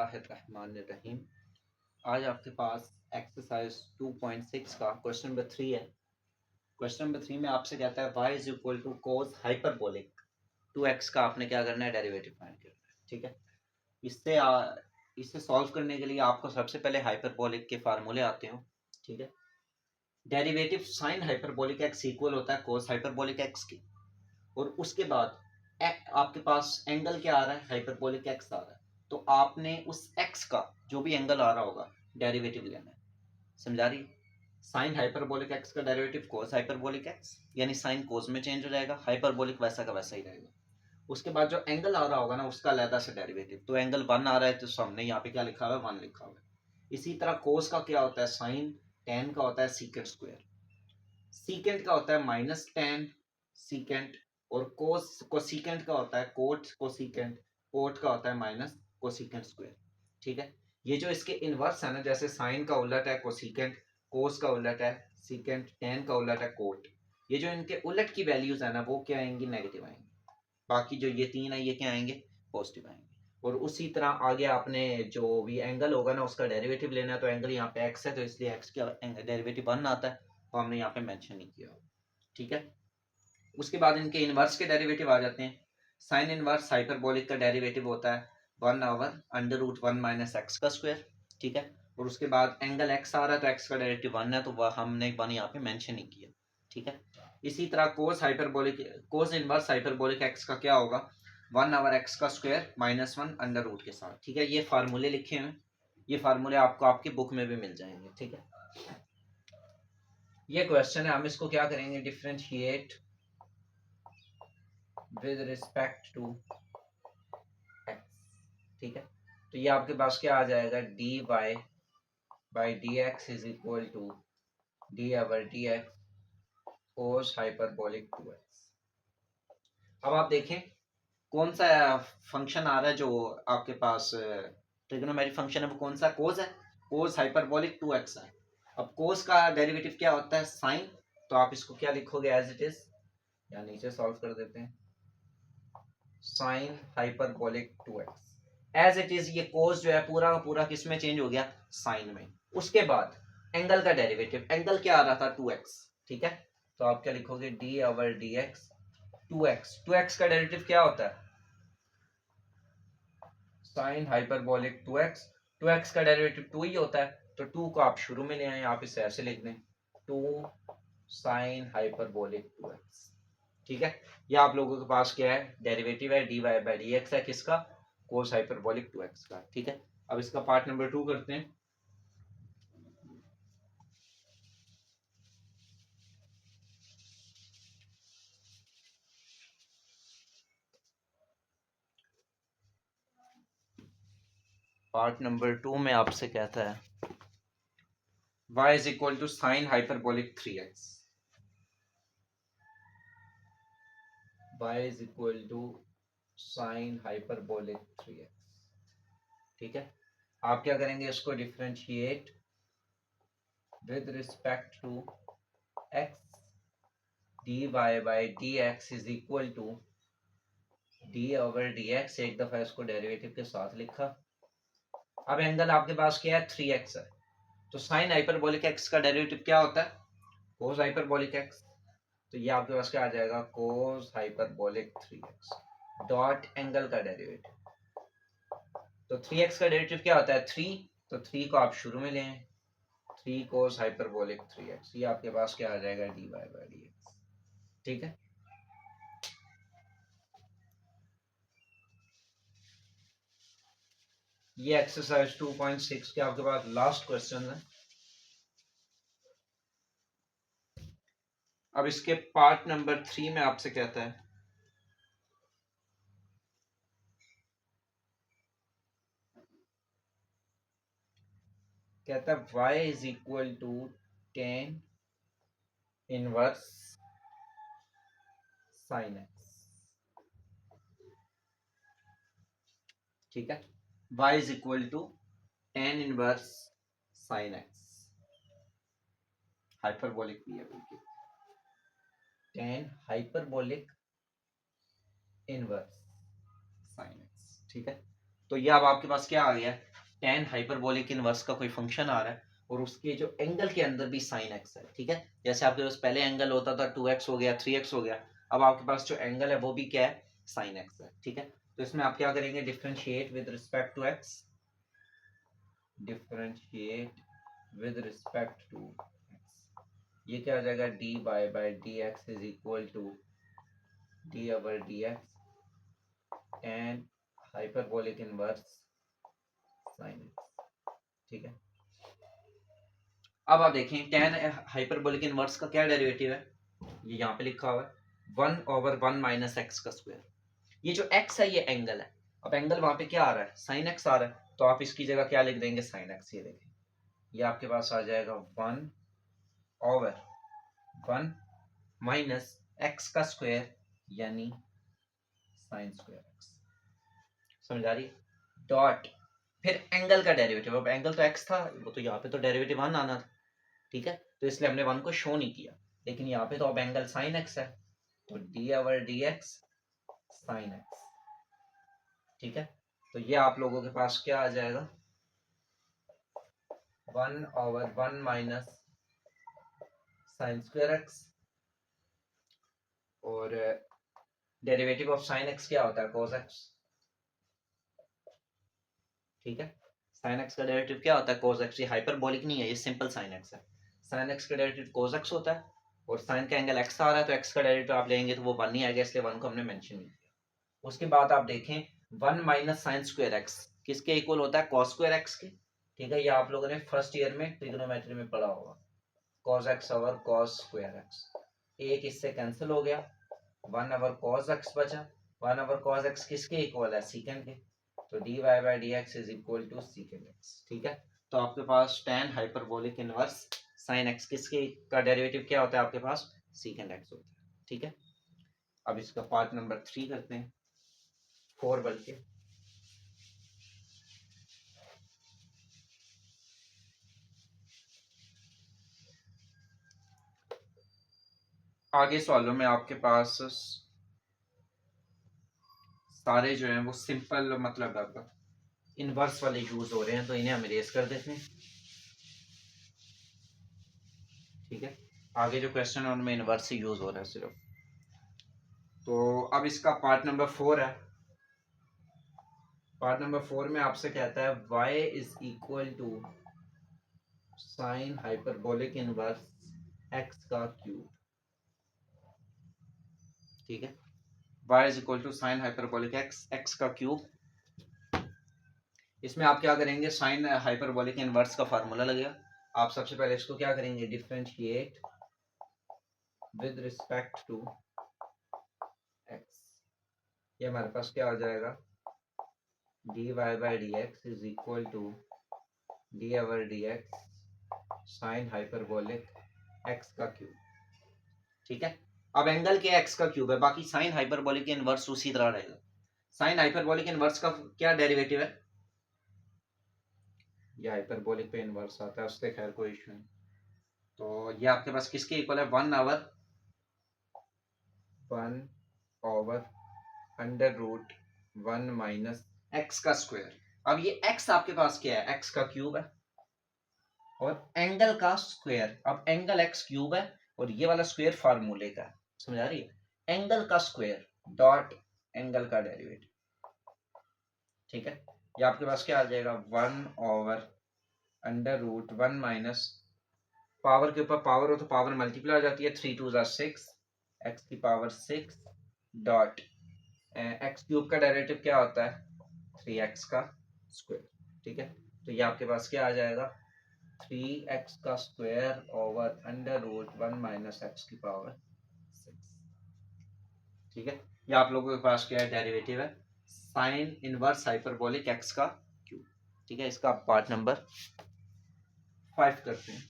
बिस्मिल्लाहिर्रहमानिर्रहीम। आज आपके पास एक्सरसाइज 2.6 का क्वेश्चन नंबर 3 है। क्वेश्चन नंबर 3 में आपसे कहता है y is equal to cos hyperbolic 2x का आपने क्या करना है, डेरिवेटिव फाइंड करना है। ठीक है, इससे सॉल्व करने के लिए आपको सबसे पहले हाइपरबोलिक के फार्मूले आते हो। ठीक है, derivative sign hyperbolic x equal होता है कोस हाइपरबोलिक x की, और उसके बाद आपके पास एंगल क्या आ रहा है, हाइपरबोलिक x आ रहा है। तो आपने उस x का जो भी एंगल आ रहा होगा डेरिवेटिव लेना है। समझा रही? साइन हाइपरबोलिक x का डेरिवेटिव कोस हाइपरबोलिक x, यानी साइन कोस में चेंज हो जाएगा, हाइपरबोलिक वैसा का वैसा ही रहेगा। उसके बाद जो एंगल आ रहा होगा ना, उसका अलग से डेरिवेटिव। तो एंगल 1 आ रहा है तो सामने यहाँ पे क्या लिखा हुआ है, 1 लिखा हुआ है। इसी तरह कोस का क्या होता है, साइन, टेन का होता है सीकेंट स्क्वायर, सीकेंट का होता है माइनस टेन सीकेंट, और कोसीकेंट का होता है कोट कोसीकेंट, कोट का होता है माइनस कोसीकेंट स्क्वायर। ठीक है, ये जो इसके इनवर्स है ना, जैसे साइन का उलट है कोसीकेंट, कोस का उलट है सीकेंट, टेन का उलट है कोट, ये जो इनके उलट की वैल्यूज है ना, वो क्या आएंगी, नेगेटिव आएंगी। बाकी जो ये तीन है ये क्या आएंगे, पॉजिटिव आएंगे। और उसी तरह आगे आपने जो भी एंगल होगा ना, उसका डेरिवेटिव लेना है। तो एंगल यहाँ पे एक्स है, तो इसलिए एक्स का डेरिवेटिव 1 आता है, तो हमने यहाँ पे मेंशन नहीं किया। ठीक है, उसके बाद इनके इनवर्स के डेरिवेटिव आ जाते हैं। साइन इनवर्स हाइपरबोलिक का डेरिवेटिव होता है 1/√1 माइनस एक्स का स्क्वायर। ठीक है, और उसके बाद एंगल एक्स आ रहा है तो एक्स का डेरिवेटिव 1 है, तो वह हमने 1 यहाँ पे मेंशन नहीं किया। ठीक है, इसी तरह कोस इनवर्स हाइपरबोलिक एक्स का क्या होगा, 1/x का स्क्वायर माइनस 1 अंडर रूट के साथ। ठीक है, ये फार्मूले लिखे हुए, ये फार्मूले आपको आपकी बुक में भी मिल जाएंगे। ठीक है, ये क्वेश्चन है, हम इसको क्या करेंगे, differentiate with respect to x. ठीक है, तो ये आपके पास क्या आ जाएगा, dy by d x is equal to dy/dx cos hyperbolic 2x। अब आप देखें कौन सा फंक्शन आ रहा है जो आपके पास ट्रिग्नोमेट्रिक फंक्शन है, वो कौन सा, कोस है, कोस हाइपरबोलिक 2x है। अब कोस का डेरिवेटिव क्या होता है, साइन, तो आप इसको क्या लिखोगे, एज इट इज, या नीचे सॉल्व कर देते हैं, sine hyperbolic 2x as it is. ये कोस जो है पूरा का पूरा किस में चेंज हो गया, साइन में। उसके बाद एंगल का डेरिवेटिव, एंगल क्या आ रहा था, 2x। ठीक है, तो आप क्या लिखोगे, d/dx 2x का डेरिवेटिव क्या होता है, साइन हाइपरबोलिक 2x का डेरिवेटिव 2 ही होता है, तो 2 को आप शुरू में ले आए, आप इसे ऐसे लिख दें, 2 साइन हाइपरबोलिक 2x। ठीक है, ये आप लोगों के पास क्या है, डेरिवेटिव है dy/dx है, किसका, कोस हाइपरबोलिक 2x का। ठीक है, अब इसका पार्ट नंबर 2 करते हैं। पार्ट नंबर 2 में आपसे कहता है y is equal to sine hyperbolic 3x, y is equal to sine hyperbolic 3x। ठीक है, आप क्या करेंगे, इसको differentiate with respect to x, dy/dx is equal to d/dx, एक दफा इसको डेरिवेटिव के साथ लिखा। अब एंगल आपके पास क्या है, 3x है, तो साइन हाइपरबोलिक x का डेरिवेटिव क्या होता है, कोस हाइपरबोलिक x। तो ये आपके पास क्या आ जाएगा, cos hyperbolic 3x dot angle का डेरिवेटिव। तो 3x का डेरिवेटिव क्या होता है, 3, तो 3 को आप शुरू में ले आए, 3 कोस हाइपरबोलिक 3x, ये आपके पास क्या आ जाएगा, dy/dx। ठीक है, ये एक्सरसाइज 2.6 के आपके पास लास्ट क्वेश्चन है। अब इसके पार्ट नंबर 3 में आपसे कहता है y is equal to tan inverse sine x. ठीक है, y is equal to tan inverse sine x, hyperbolic भी है बल्कि, tan hyperbolic inverse sine x. ठीक है, तो ये अब आपके पास क्या आ गया, tan हाइपरबोलिक इनवर्स का कोई फंक्शन आ रहा है और उसके जो एंगल के अंदर भी sin x है, ठीक है। जैसे आपके पास पहले एंगल होता था 2x हो गया 3x हो गया, अब आपके पास जो एंगल है वो भी क्या है, sin x है, ठीक है। तो इसमें आप क्या करेंगे, differentiate with respect to x, differentiate with respect to x, ये क्या आ जाएगा, dy by d x is equal to d over d x and hyperbolic inverse sine x, ठीक है। अब आप देखें tan हाइपरबोलिक इनवर्स का क्या डेरिवेटिव है, ये यहाँ पे लिखा हुआ है 1/1 माइनस एक्स का स्क्वायर। ये जो x है ये एंगल है, अब एंगल वहां पे क्या आ रहा है, साइन एक्स आ रहा है, तो आप इसकी जगह क्या लिख देंगे, साइन एक्स। ये देखें, ये आपके पास आ जाएगा 1/1 माइनस एक्स का स्क्वायर यानी साइन स्क्वायर एक्स, समझ आ रही है। डॉट फिर एंगल का डेरिवेटिव, अब एंगल तो x था, वो तो यहाँ पे तो डेरिवेटिव 1 आना था, ठीक है, तो इसलिए हमने 1 को शो नहीं किया, लेकिन यहाँ पे तो अब एंगल साइन एक्स है, तो D over d x sign x, ठीक है। तो ये आप लोगों के पास क्या आ जाएगा, 1/1 माइनस साइन स्क्वायर एक्स, और डेरिवेटिव ऑफ साइन एक्स क्या होता है, कोस एक्स, ठीक है। साइन एक्स का डेरिवेटिव क्या होता है, कोस एक्स, ये हाइपरबोलिक नहीं है, ये सिंपल साइन एक्स है। साइन एक्स का डेरिवेटिव कोस एक्स होता है, और साइन का एंगल एक्स आ रहा है, तो एक्स का डेरिवेटिव आप लेंगे तो वो 1 ही आएगा, इसलिए 1 को हमने मेंशन नहीं किया। उसके बाद आप देखें 1 माइनस साइन स्क्वायर एक्स किसके इक्वल होता है, कॉस स्क्वायर एक्स के, ठीक है। ये आप लोगों ने फर्स्ट ईयर में ट्रिग्नोमेट्री में पढ़ा होगा, cos x over cos square x, एक इससे कैंसिल हो गया, 1 ओवर कॉस एक्स बचा, 1 ओवर कॉस एक्स किसके इक्वल है, सीकेंड के, तो dy by d x is equal to secant x, ठीक है। तो आपके पास tan hyperbolic inverse sine x किसके का डेरिवेटिव क्या होता है, आपके पास सीकेंड एक्स होता है, ठीक है। अब इसका पार्ट नंबर 3 करते हैं, 4 बल्कि। आगे सवालों में आपके पास सारे जो हैं वो सिंपल मतलब इनवर्स वाले यूज हो रहे हैं, तो इन्हें हम इरेज कर देते हैं, ठीक है। आगे जो क्वेश्चन है उनमें इनवर्स ही यूज हो रहा है सिर्फ। तो अब इसका पार्ट नंबर 4 है, पार्ट नंबर 4 में आपसे कहता है y is equal to sine hyperbolic inverse x का क्यूब, ठीक है। y is equal to sine hyperbolic x का क्यूब। इसमें आप क्या करेंगे, साइन हाइपरबोलिक इनवर्स का फार्मूला लगेगा। आप सबसे पहले इसको क्या करेंगे, differentiate with respect to x, ये हमारे पास क्या आ जाएगा, dy by d x is equal to d over d x sine hyperbolic x का क्यूब, ठीक है। अब एंगल के x का क्यूब है, बाकी साइन हाइपरबोलिक के इनवर्स उसी तरह रहेगा। साइन हाइपरबोलिक इनवर्स का क्या डेरिवेटिव है, ये हाइपरबोलिक पे इनवर्स आता है, उससे खैर कोई इशू नहीं। तो ये आपके पास किसके इक्वल है, 1/1 अंडर रूट 1 माइनस एक्स का स्क्वायर। अब ये x आपके पास क्या है, x का क्यूब है और एंगल का स्क्वायर, अब एंगल x क्यूब है और ये वाला स्क्वायर फार्मूले का है, समझ आ रही है, एंगल का स्क्वायर डॉट एंगल का डेरिवेटिव, ठीक है। ये आपके पास क्या आ जाएगा, 1/√1 माइनस, पावर के ऊपर पावर हो तो पावर मल्टीप्लाई हो जाती है, 3 2 6 x की पावर 6 डॉट एक्स क्यूब का डेरिवेटिव क्या होता है, 3x का स्क्वायर, ठीक है। तो ये आपके पास क्या आ जाएगा, 3x का स्क्वायर ओवर √1 माइनस एक्स की पावर 6, ठीक है। ये आप लोगों के पास क्या है, डेरिवेटिव है साइन इनवर्स हाइपरबोलिक x का क्यूब, ठीक है। इसका पार्ट नंबर 5 करते हैं।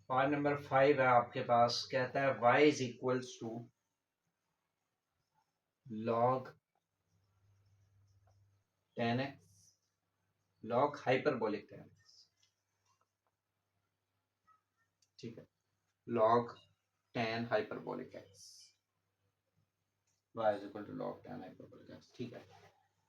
पार्ट नंबर 5 है आपके पास, कहता है y is equals to log 10x log hyperbolic tan, ठीक है, log tan hyperbolic x y is equal to log tan hyperbolic x, ठीक है।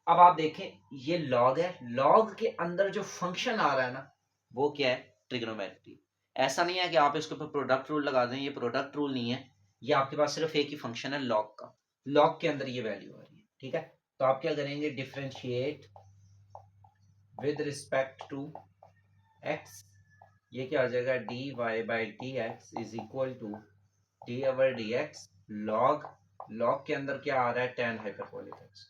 अब आप देखें ये log है, log के अंदर जो फंक्शन आ रहा है ना वो क्या है, ट्रिग्नोमेट्री। ऐसा नहीं है कि आप इसके ऊपर प्रोडक्ट रूल लगा दें, ये प्रोडक्ट रूल नहीं है, ये आपके पास सिर्फ एक ही फंक्शन है log का, log के अंदर ये वैल्यू आ रही है, ठीक है। तो आप क्या करेंगे, differentiate with respect to x, ये क्या हो जाएगा, dy by d x is equal to d over d x log, log के अंदर क्या आ रहा है, tan हाइपरबोलिक x,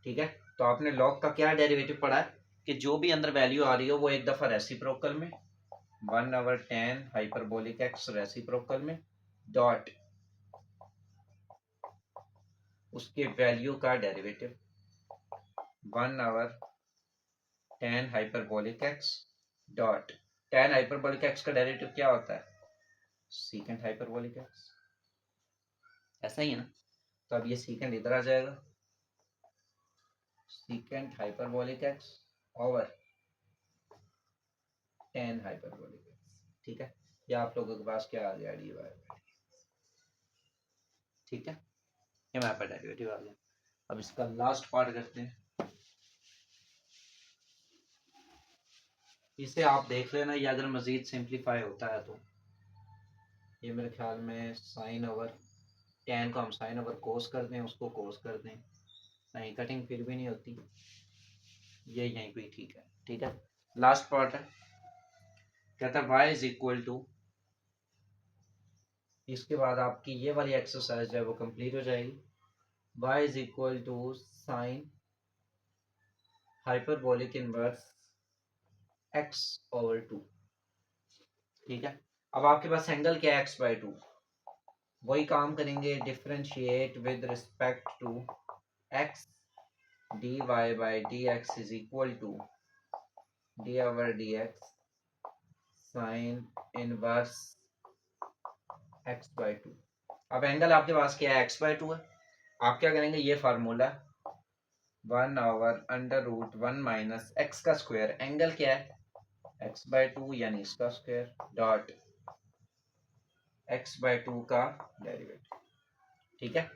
ठीक है। तो आपने log का क्या डेरिवेटिव पढ़ा है कि जो भी अंदर वैल्यू आ रही हो वो एक दफा रेसिप्रोकल में 1 over tan hyperbolic x reciprocal में डॉट उसके वैल्यू का derivative 1 over tan hyperbolic x dot tan hyperbolic x का डेरिवेटिव क्या होता है, सीकेंट हाइपरबोलिक x, ऐसा ही है ना। तो अब ये सीकेंट इधर आ जाएगा, secant hyperbolic x over tan hyperbolic x, ठीक है। ये आप लोगों के पास क्या आ गया, डी वाई, ठीक है, ये यहाँ पर डेरिवेटिव आ गया। अब इसका लास्ट पार्ट करते हैं, इसे आप देख लेना, ये अगर मजीद सिंप्लीफाई होता है तो ये मेरे ख्याल में साइन ओवर tan को हम साइन ओवर कोस कर दें, उसको कोस कर दें, नहीं कटिंग फिर भी नहीं होती, ये यहीं पे ठीक है, ठीक है। लास्ट पार्ट है, कहता है y इज इक्वल टू, इसके बाद आपकी ये वाली एक्सरसाइज जो है वो कंप्लीट हो जाएगी, y is equal to sine hyperbolic inverse x over 2, ठीक है। अब आपके पास एंगल क्या है, x बाई 2, वही काम करेंगे, differentiate with respect to x dy by d x is equal to d over d x sine inverse x by 2। अब एंगल आपके पास क्या है, x बाई 2 है, आप क्या करेंगे, ये formula 1 over under root 1 minus x का स्क्वायर, एंगल क्या है, x बाई 2 यानी इसका स्क्वायर डॉट x बाई 2 का डेरिवेटिव, ठीक है।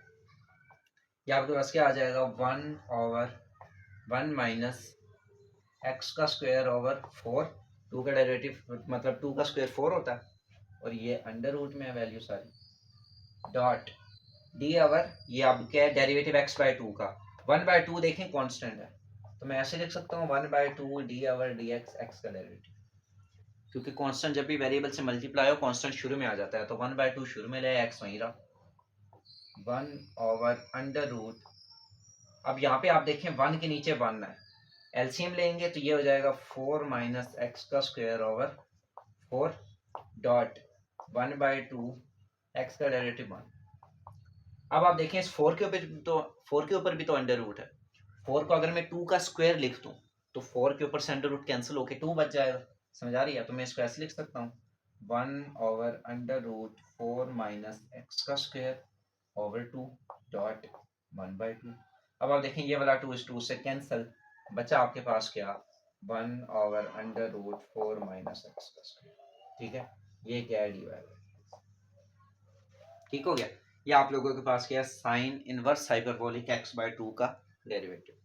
ये आपके पास क्या आ जाएगा, 1 ओवर 1 माइनस एक्स का स्क्वायर ओवर 4, 2 का डेरिवेटिव मतलब 2 का स्क्वायर 4 होता है, और ये अंडर रूट में है वैल्यू सारी, डॉट डी ओवर ये अब क्या है, डेरिवेटिव x बाई 2 का, 1 बाई 2 देखें कांस्टेंट है, तो मैं ऐसे लिख सकता हूँ 1 by 2 D over d x, x का डेरिवेटिव, क्योंकि कांस्टेंट जब भी वेरिएबल से मल्टीप्लाई हो कांस्टेंट शुरू में आ जाता है, तो 1 बाई 2 शुरू में ले, एक्स वहीं रहा, 1 ओवर अंडर रूट, अब यहाँ पे आप देखें 1 के नीचे 1 है, एलसीएम लेंगे तो ये हो जाएगा 4 माइनस एक्स का square over 4 dot 1 by 2 x का डेरिवेटिव 1। अब आप देखें इस 4 के ऊपर तो 4 के ऊपर भी तो अंडर रूट है, 4 को अगर मैं 2 का स्क्वायर लिख दूं तो 4 के ऊपर से अंडर रूट कैंसिल होके 2 बच जाएगा, समझ आ रही है। तो मैं इसको ऐसे लिख सकता हूँ 1 over under root 4 minus x का स्क्वायर ओवर 2 डॉट 1 बाई 2। अब आप देखें ये वाला 2 इस 2 से कैंसिल, बचा आपके पास क्या, 1 over under root 4 minus x का स्क्वायर, ठीक है। ये क्या है, डी वाई, ठीक हो गया। ये आप लोगों के पास क्या है, sine inverse hyperbolic x by 2 का डेरिवेटिव।